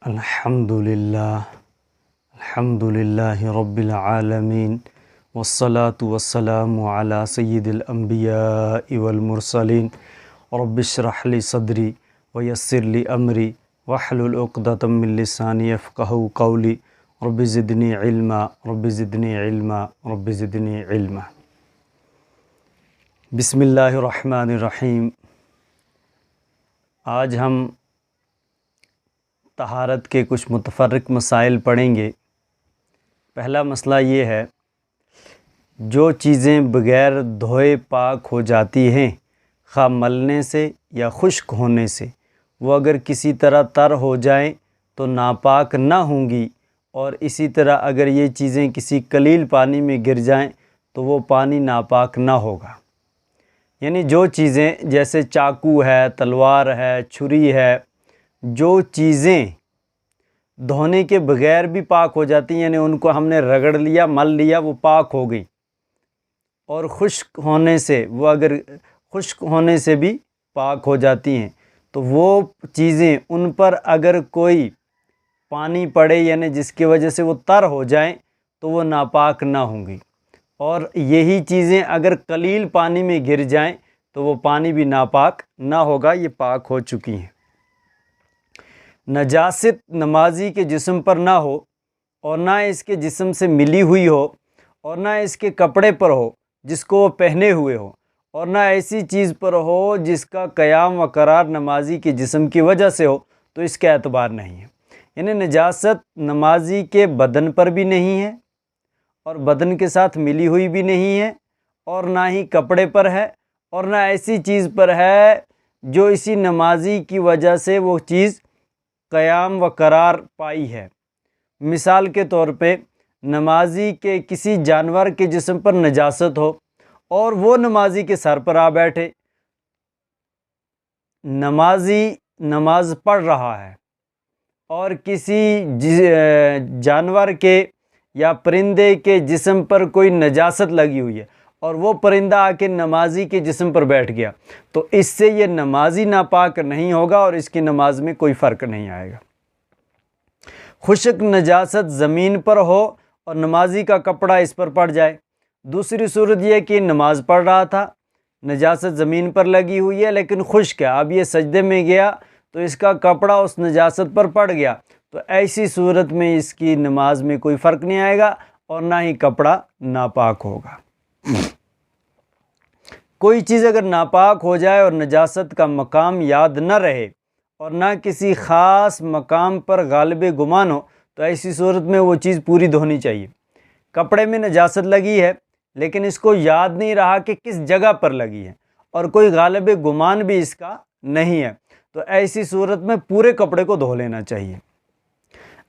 الحمد للہ رب العالمین والصلاة والسلام علی سید الانبیاء والمرسلین رب اشرح لی صدری ویسر لی امری واحلل عقدۃ من لسانی یفقہوا قولی رب زدنی علما رب زدنی علما رب زدنی علما۔ بسم اللہ الرحمن الرحیم۔ آج ہم طہارت کے کچھ متفرق مسائل پڑھیں گے۔ پہلا مسئلہ یہ ہے، جو چیزیں بغیر دھوئے پاک ہو جاتی ہیں، خواہ ملنے سے یا خشک ہونے سے، وہ اگر کسی طرح تر ہو جائیں تو ناپاک نہ ہوں گی، اور اسی طرح اگر یہ چیزیں کسی قلیل پانی میں گر جائیں تو وہ پانی ناپاک نہ ہوگا۔ یعنی جو چیزیں جیسے چاقو ہے، تلوار ہے، چھری ہے، جو چیزیں دھونے کے بغیر بھی پاک ہو جاتی ہیں، یعنی ان کو ہم نے رگڑ لیا، مل لیا، وہ پاک ہو گئی، اور خشک ہونے سے، وہ اگر خشک ہونے سے بھی پاک ہو جاتی ہیں، تو وہ چیزیں ان پر اگر کوئی پانی پڑے، یعنی جس کی وجہ سے وہ تر ہو جائیں تو وہ ناپاک نہ ہوں گی، اور یہی چیزیں اگر قلیل پانی میں گر جائیں تو وہ پانی بھی ناپاک نہ ہوگا، یہ پاک ہو چکی ہیں۔ نجاست نمازی کے جسم پر نہ ہو، اور نہ اس کے جسم سے ملی ہوئی ہو، اور نہ اس کے کپڑے پر ہو جس کو وہ پہنے ہوئے ہو، اور نہ ایسی چیز پر ہو جس کا قیام و قرار نمازی کے جسم کی وجہ سے ہو، تو اس کا اعتبار نہیں ہے۔ یعنی نجاست نمازی کے بدن پر بھی نہیں ہے، اور بدن کے ساتھ ملی ہوئی بھی نہیں ہے، اور نہ ہی کپڑے پر ہے، اور نہ ایسی چیز پر ہے جو اسی نمازی کی وجہ سے وہ چیز قیام و قرار پائی ہے۔ مثال کے طور پہ نمازی کے کسی جانور کے جسم پر نجاست ہو اور وہ نمازی کے سر پر آ بیٹھے، نمازی نماز پڑھ رہا ہے اور کسی جانور کے یا پرندے کے جسم پر کوئی نجاست لگی ہوئی ہے اور وہ پرندہ آ کے نمازی کے جسم پر بیٹھ گیا، تو اس سے یہ نمازی ناپاک نہیں ہوگا اور اس کی نماز میں کوئی فرق نہیں آئے گا۔ خشک نجاست زمین پر ہو اور نمازی کا کپڑا اس پر پڑ جائے۔ دوسری صورت یہ کہ نماز پڑھ رہا تھا، نجاست زمین پر لگی ہوئی ہے لیکن خشک ہے، اب یہ سجدے میں گیا تو اس کا کپڑا اس نجاست پر پڑ گیا، تو ایسی صورت میں اس کی نماز میں کوئی فرق نہیں آئے گا اور نہ ہی کپڑا ناپاک ہوگا۔ کوئی چیز اگر ناپاک ہو جائے اور نجاست کا مقام یاد نہ رہے اور نہ کسی خاص مقام پر غالب گمان ہو، تو ایسی صورت میں وہ چیز پوری دھونی چاہیے۔ کپڑے میں نجاست لگی ہے لیکن اس کو یاد نہیں رہا کہ کس جگہ پر لگی ہے، اور کوئی غالب گمان بھی اس کا نہیں ہے، تو ایسی صورت میں پورے کپڑے کو دھو لینا چاہیے۔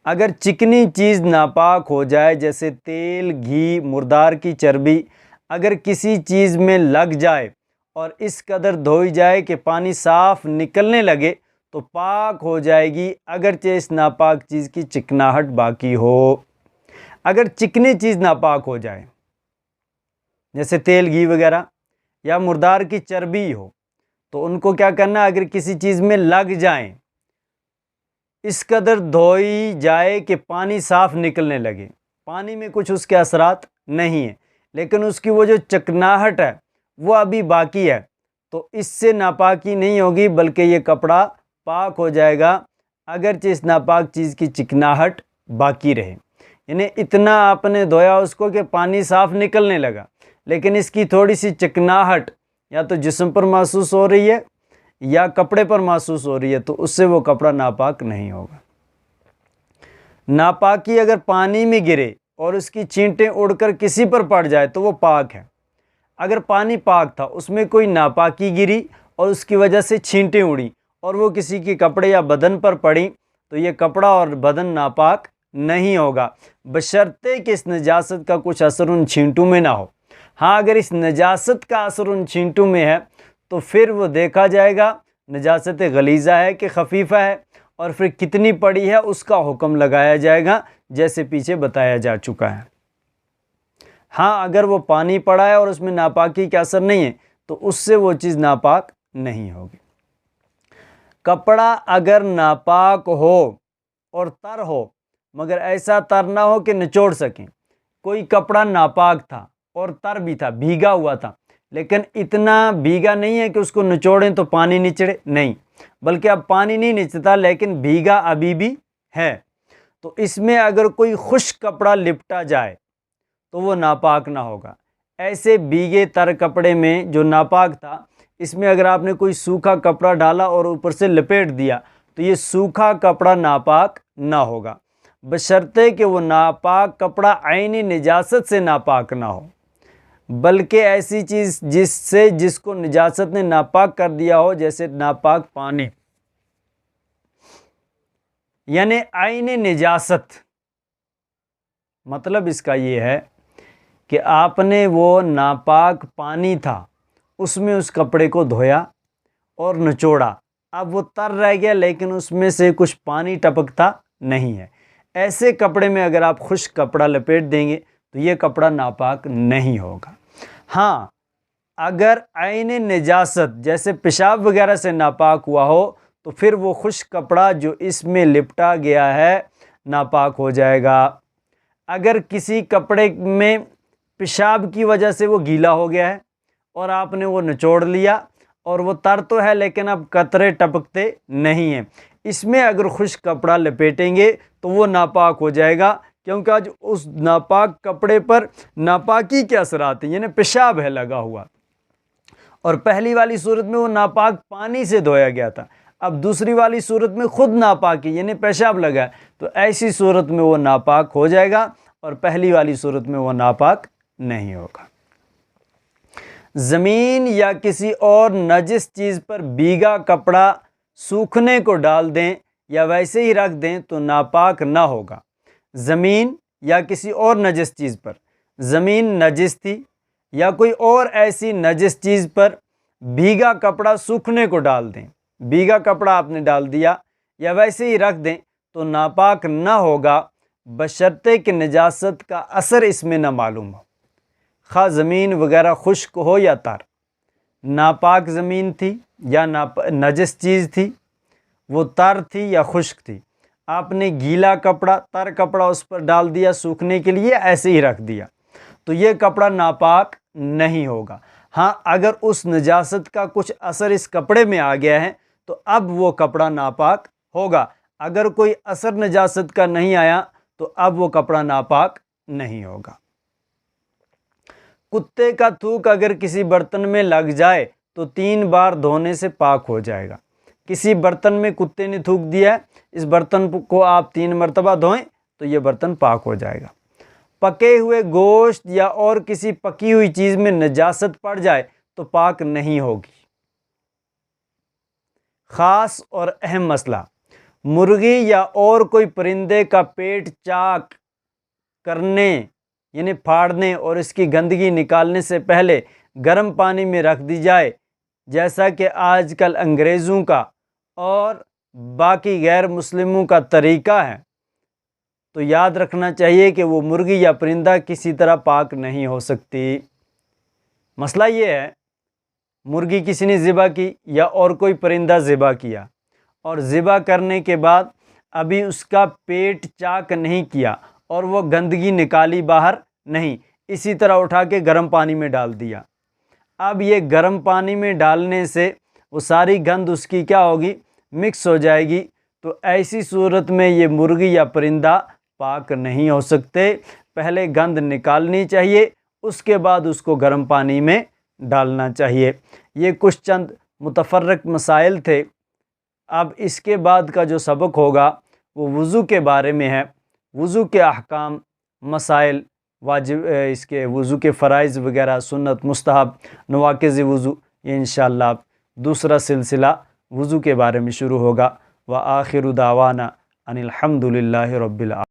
اگر چکنی چیز ناپاک ہو جائے جیسے تیل، گھی، مردار کی چربی، اگر کسی چیز میں لگ جائے اور اس قدر دھوئی جائے کہ پانی صاف نکلنے لگے تو پاک ہو جائے گی، اگرچہ اس ناپاک چیز کی چکناہٹ باقی ہو۔ اگر چکنی چیز ناپاک ہو جائے جیسے تیل، گھی وغیرہ، یا مردار کی چربی ہو، تو ان کو کیا کرنا ہے، اگر کسی چیز میں لگ جائیں، اس قدر دھوئی جائے کہ پانی صاف نکلنے لگے، پانی میں کچھ اس کے اثرات نہیں ہیں لیکن اس کی وہ جو چکناہٹ ہے وہ ابھی باقی ہے، تو اس سے ناپاکی نہیں ہوگی بلکہ یہ کپڑا پاک ہو جائے گا، اگرچہ اس ناپاک چیز کی چکناہٹ باقی رہے۔ یعنی اتنا آپ نے دھویا اس کو کہ پانی صاف نکلنے لگا، لیکن اس کی تھوڑی سی چکناہٹ یا تو جسم پر محسوس ہو رہی ہے یا کپڑے پر محسوس ہو رہی ہے، تو اس سے وہ کپڑا ناپاک نہیں ہوگا۔ ناپاکی اگر پانی میں گرے اور اس کی چینٹیں اڑ کر کسی پر پڑ جائے تو وہ پاک ہے۔ اگر پانی پاک تھا، اس میں کوئی ناپاکی گری اور اس کی وجہ سے چھینٹیں اڑیں اور وہ کسی کے کپڑے یا بدن پر پڑیں، تو یہ کپڑا اور بدن ناپاک نہیں ہوگا، بشرطے کہ اس نجاست کا کچھ اثر ان چھینٹوں میں نہ ہو۔ ہاں، اگر اس نجاست کا اثر ان چھینٹوں میں ہے تو پھر وہ دیکھا جائے گا نجاست غلیظہ ہے کہ خفیفہ ہے، اور پھر کتنی پڑی ہے اس کا حکم لگایا جائے گا، جیسے پیچھے بتایا جا چکا ہے۔ ہاں، اگر وہ پانی پڑا ہے اور اس میں ناپاکی کا اثر نہیں ہے تو اس سے وہ چیز ناپاک نہیں ہوگی۔ کپڑا اگر ناپاک ہو اور تر ہو، مگر ایسا تر نہ ہو کہ نچوڑ سکیں۔ کوئی کپڑا ناپاک تھا اور تر بھی تھا، بھیگا ہوا تھا، لیکن اتنا بھیگا نہیں ہے کہ اس کو نچوڑیں تو پانی نچڑے، نہیں، بلکہ اب پانی نہیں نچتا لیکن بھیگا ابھی بھی ہے۔ تو اس میں اگر کوئی خشک کپڑا لپٹا جائے تو وہ ناپاک نہ ہوگا۔ ایسے بھیگے تر کپڑے میں جو ناپاک تھا، اس میں اگر آپ نے کوئی سوکھا کپڑا ڈالا اور اوپر سے لپیٹ دیا تو یہ سوکھا کپڑا ناپاک نہ ہوگا، بشرطے کہ وہ ناپاک کپڑا عینی نجاست سے ناپاک نہ ہو، بلکہ ایسی چیز جس کو نجاست نے ناپاک کر دیا ہو، جیسے ناپاک پانی، یعنی عین نجاست۔ مطلب اس کا یہ ہے کہ آپ نے وہ ناپاک پانی تھا، اس میں اس کپڑے کو دھویا اور نچوڑا، اب وہ تر رہ گیا لیکن اس میں سے کچھ پانی ٹپکتا نہیں ہے۔ ایسے کپڑے میں اگر آپ خشک کپڑا لپیٹ دیں گے تو یہ کپڑا ناپاک نہیں ہوگا۔ ہاں، اگر عین نجاست جیسے پیشاب وغیرہ سے ناپاک ہوا ہو تو پھر وہ خشک کپڑا جو اس میں لپٹا گیا ہے ناپاک ہو جائے گا۔ اگر کسی کپڑے میں پیشاب کی وجہ سے وہ گیلا ہو گیا ہے اور آپ نے وہ نچوڑ لیا اور وہ تر تو ہے لیکن اب قطرے ٹپکتے نہیں ہیں، اس میں اگر خشک کپڑا لپیٹیں گے تو وہ ناپاک ہو جائے گا، کیونکہ آج اس ناپاک کپڑے پر ناپاکی کے اثرات ہیں، یعنی پیشاب ہے لگا ہوا، اور پہلی والی صورت میں وہ ناپاک پانی سے دھویا گیا تھا، اب دوسری والی صورت میں خود ناپاکی یعنی پیشاب لگا ہے، تو ایسی صورت میں وہ ناپاک ہو جائے گا اور پہلی والی صورت میں وہ ناپاک نہیں ہوگا۔ زمین یا کسی اور نجس چیز پر بھیگا کپڑا سوکھنے کو ڈال دیں یا ویسے ہی رکھ دیں تو ناپاک نہ ہوگا۔ زمین یا کسی اور نجس چیز پر، زمین نجس تھی یا کوئی اور ایسی نجس چیز پر بھیگا کپڑا سوکھنے کو ڈال دیں، بھیگا کپڑا آپ نے ڈال دیا یا ویسے ہی رکھ دیں تو ناپاک نہ ہوگا، بشرطے کہ نجاست کا اثر اس میں نہ معلوم ہو، خواہ زمین وغیرہ خشک ہو یا تر۔ ناپاک زمین تھی یا نجس چیز تھی، وہ تر تھی یا خشک تھی، آپ نے گیلا کپڑا، تر کپڑا اس پر ڈال دیا سوکھنے کے لیے، ایسے ہی رکھ دیا تو یہ کپڑا ناپاک نہیں ہوگا۔ ہاں، اگر اس نجاست کا کچھ اثر اس کپڑے میں آ گیا ہے تو اب وہ کپڑا ناپاک ہوگا، اگر کوئی اثر نجاست کا نہیں آیا تو اب وہ کپڑا ناپاک نہیں ہوگا۔ کتے کا تھوک اگر کسی برتن میں لگ جائے تو 3 بار دھونے سے پاک ہو جائے گا۔ کسی برتن میں کتے نے تھوک دیا ہے، اس برتن کو آپ 3 مرتبہ دھوئیں تو یہ برتن پاک ہو جائے گا۔ پکے ہوئے گوشت یا اور کسی پکی ہوئی چیز میں نجاست پڑ جائے تو پاک نہیں ہوگی۔ خاص اور اہم مسئلہ، مرغی یا اور کوئی پرندے کا پیٹ چاک کرنے یعنی پھاڑنے اور اس کی گندگی نکالنے سے پہلے گرم پانی میں رکھ دی جائے، جیسا کہ آج کل انگریزوں کا اور باقی غیر مسلموں کا طریقہ ہے، تو یاد رکھنا چاہیے کہ وہ مرغی یا پرندہ کسی طرح پاک نہیں ہو سکتی۔ مسئلہ یہ ہے، مرغی کسی نے ذبح کی یا اور کوئی پرندہ ذبح کیا اور ذبح کرنے کے بعد ابھی اس کا پیٹ چاک نہیں کیا اور وہ گندگی نکالی باہر نہیں، اسی طرح اٹھا کے گرم پانی میں ڈال دیا، اب یہ گرم پانی میں ڈالنے سے وہ ساری گند اس کی کیا ہوگی، مکس ہو جائے گی، تو ایسی صورت میں یہ مرغی یا پرندہ پاک نہیں ہو سکتے، پہلے گند نکالنی چاہیے، اس کے بعد اس کو گرم پانی میں ڈالنا چاہیے۔ یہ کچھ چند متفرق مسائل تھے۔ اب اس کے بعد کا جو سبق ہوگا وہ وضو کے بارے میں ہے، وضو کے احکام، مسائل، واجب، اس کے وضو کے فرائض وغیرہ، سنت، مستحب، نواقض وضو، یہ انشاءاللہ دوسرا سلسلہ وضو کے بارے میں شروع ہوگا۔ وآخر دعوانا ان الحمد للہ رب العالمین۔